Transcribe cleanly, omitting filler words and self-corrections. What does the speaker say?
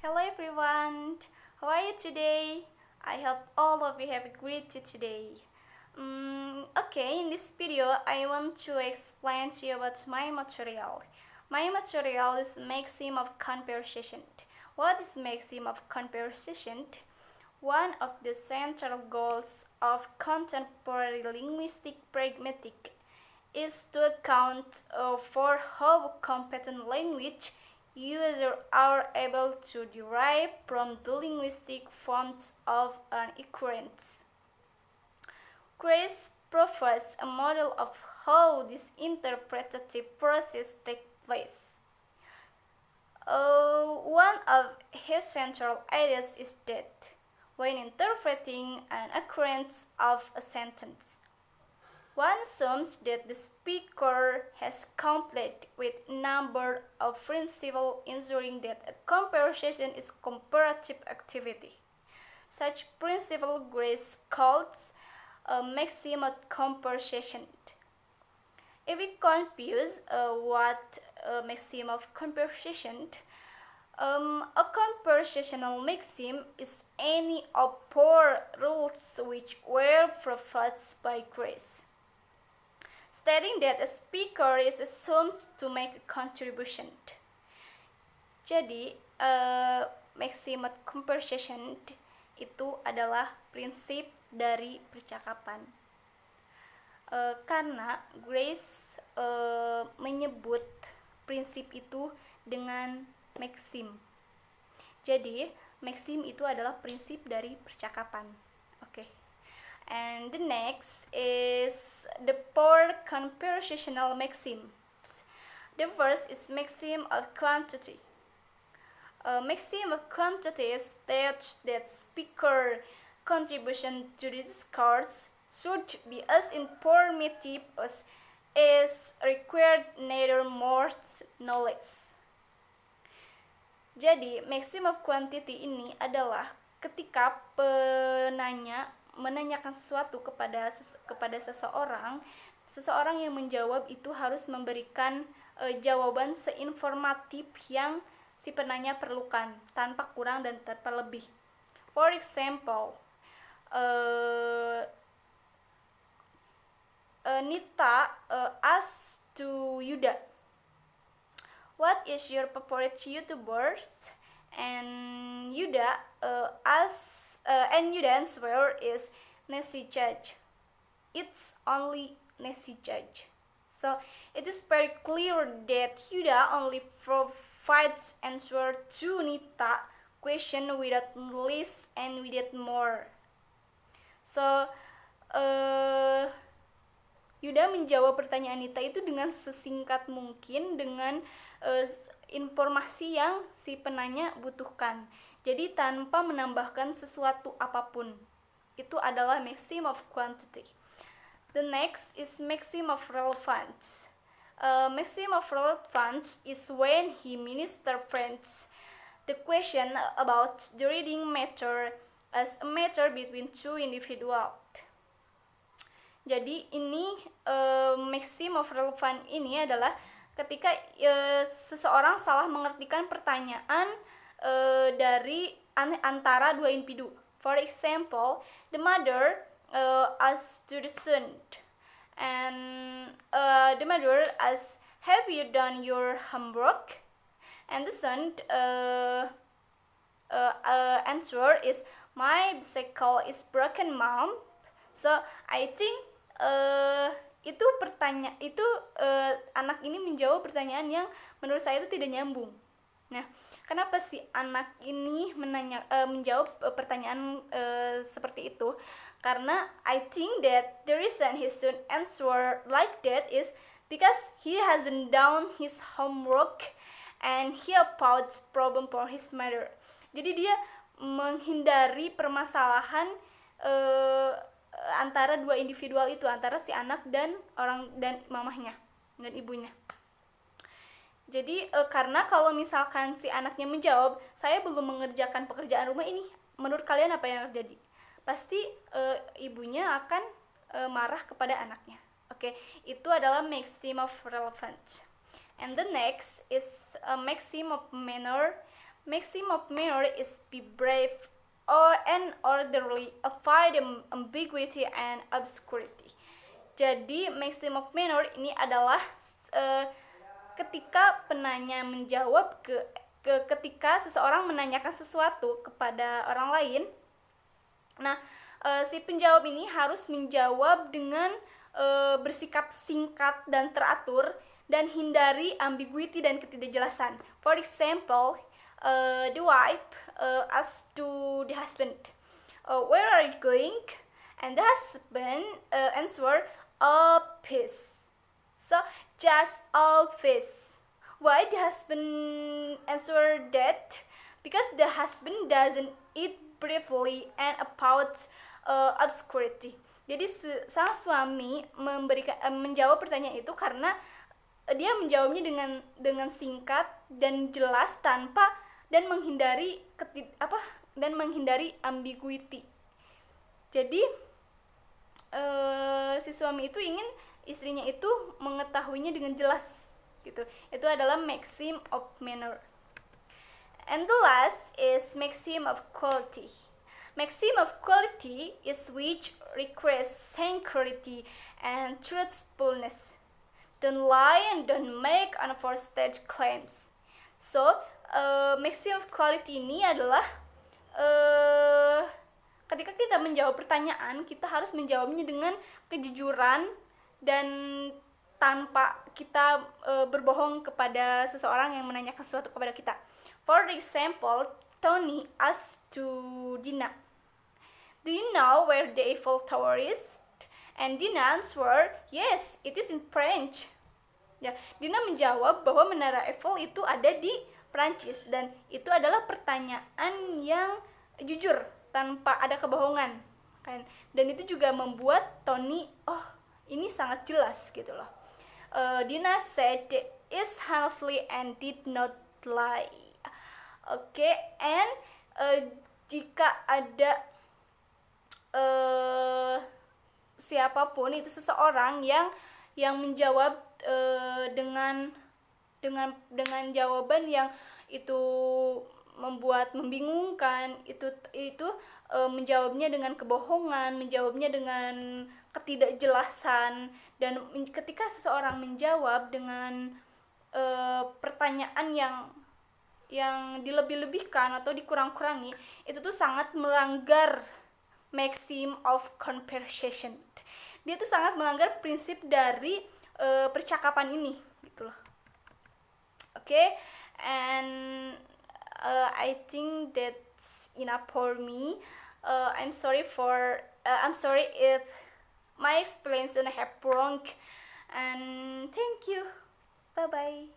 Hello everyone, how are you today? I hope all of you have a great day today. Okay, in this video I want to explain to you about my material. My material is maxim of conversation. What is maxim of conversation? One of the central goals of contemporary linguistic pragmatic is to account for how competent language users are able to derive from the linguistic forms of an occurrence. Grace provides a model of how this interpretative process takes place. One of his central ideas is that when interpreting an occurrence of a sentence, one assumes that the speaker has complied with a number of principles ensuring that a conversation is comparative activity. Such principle Grace calls a maxim of conversation. If we confuse what a maxim of conversation, a conversational maxim is any of four rules which were proposed by Grace, stating that a speaker is assumed to make a contribution. Jadi, maxim of conversation itu adalah prinsip dari percakapan. Karena Grace menyebut prinsip itu dengan maxim. Jadi, maxim itu adalah prinsip dari percakapan. Oke. And the next is the four conversational maxims. The first is maxim of quantity. A maxim of quantity states that speaker contribution to the discourse should be as informative as is required, neither more nor less. Jadi, maxim of quantity ini adalah ketika penanya menanyakan sesuatu kepada seseorang yang menjawab itu harus memberikan jawaban seinformatif yang si penanya perlukan, tanpa kurang dan tanpa lebih. For example, Nita asked to Yuda, "What is your favorite YouTuber?" And Yuda Yuda answer is Nancy Judge. It's only Nancy Judge. So it is very clear that Yuda only provides answer to Nita question without less and without more. So Yuda menjawab pertanyaan Nita itu dengan sesingkat mungkin, dengan informasi yang si penanya butuhkan. Jadi tanpa menambahkan sesuatu apapun. Itu adalah maxim of quantity. The next is maxim of relevance. Maxim of relevance is when he ministers the question about the reading matter as a matter between two individuals. Jadi ini maxim of relevance ini adalah ketika seseorang salah mengartikan pertanyaan dari antara dua individu. For example, the mother asked to the son, and the mother asks, "Have you done your homework?" And the son answer is, "My bicycle is broken, mom." So I think anak ini menjawab pertanyaan yang menurut saya itu tidak nyambung. Nah, kenapa sih anak ini menjawab pertanyaan seperti itu? Karena I think that the reason he should answer like that is because he hasn't done his homework and he approached problem for his mother. Jadi dia menghindari permasalahan antara dua individual itu, antara si anak dan mamahnya dan ibunya. Jadi karena kalau misalkan si anaknya menjawab, "Saya belum mengerjakan pekerjaan rumah ini," menurut kalian apa yang terjadi? Pasti ibunya akan marah kepada anaknya. Oke, itu adalah maxim of relevance. And the next is a maxim of manner. Maxim of manner is be brave and orderly, avoid ambiguity and obscurity. Jadi maxim of manner ini adalah ketika penanya menjawab ketika seseorang menanyakan sesuatu kepada orang lain. Nah, si penjawab ini harus menjawab dengan bersikap singkat dan teratur dan hindari ambiguity dan ketidakjelasan. For example, the wife asked to the husband, "Where are you going?" And the husband answered, "Office." So, just office. Why the husband answered that? Because the husband doesn't eat briefly and about obscurity. Jadi sang suami menjawab pertanyaan itu karena dia menjawabnya dengan singkat dan jelas dan menghindari ambiguity. Jadi si suami itu ingin istrinya itu mengetahuinya dengan jelas gitu. Itu adalah maxim of manner. And the last is maxim of quality. Maxim of quality is which requires sincerity and truthfulness. Don't lie and don't make unfounded claims. So, maxim of quality ini adalah ketika kita menjawab pertanyaan, kita harus menjawabnya dengan kejujuran dan tanpa kita berbohong kepada seseorang yang menanyakan sesuatu kepada kita. For example, Tony asked to Dina, "Do you know where the Eiffel Tower is?" And Dina answered, "Yes, it is in French." Ya, Dina menjawab bahwa Menara Eiffel itu ada di Prancis dan itu adalah pertanyaan yang jujur tanpa ada kebohongan kan. Dan itu juga membuat Tony, oh ini sangat jelas gitu loh. Dina said is honestly and did not lie. Oke, and jika ada siapapun itu seseorang yang menjawab dengan jawaban yang itu membuat membingungkan, itu menjawabnya dengan kebohongan, menjawabnya dengan ketidakjelasan, dan ketika seseorang menjawab dengan pertanyaan yang dilebih-lebihkan atau dikurang-kurangi, itu tuh sangat melanggar maxim of conversation. Dia tuh sangat melanggar prinsip dari percakapan ini gitu loh. Okay, and I think that's enough for me. I'm sorry if my explanation have wrong, and thank you. Bye bye.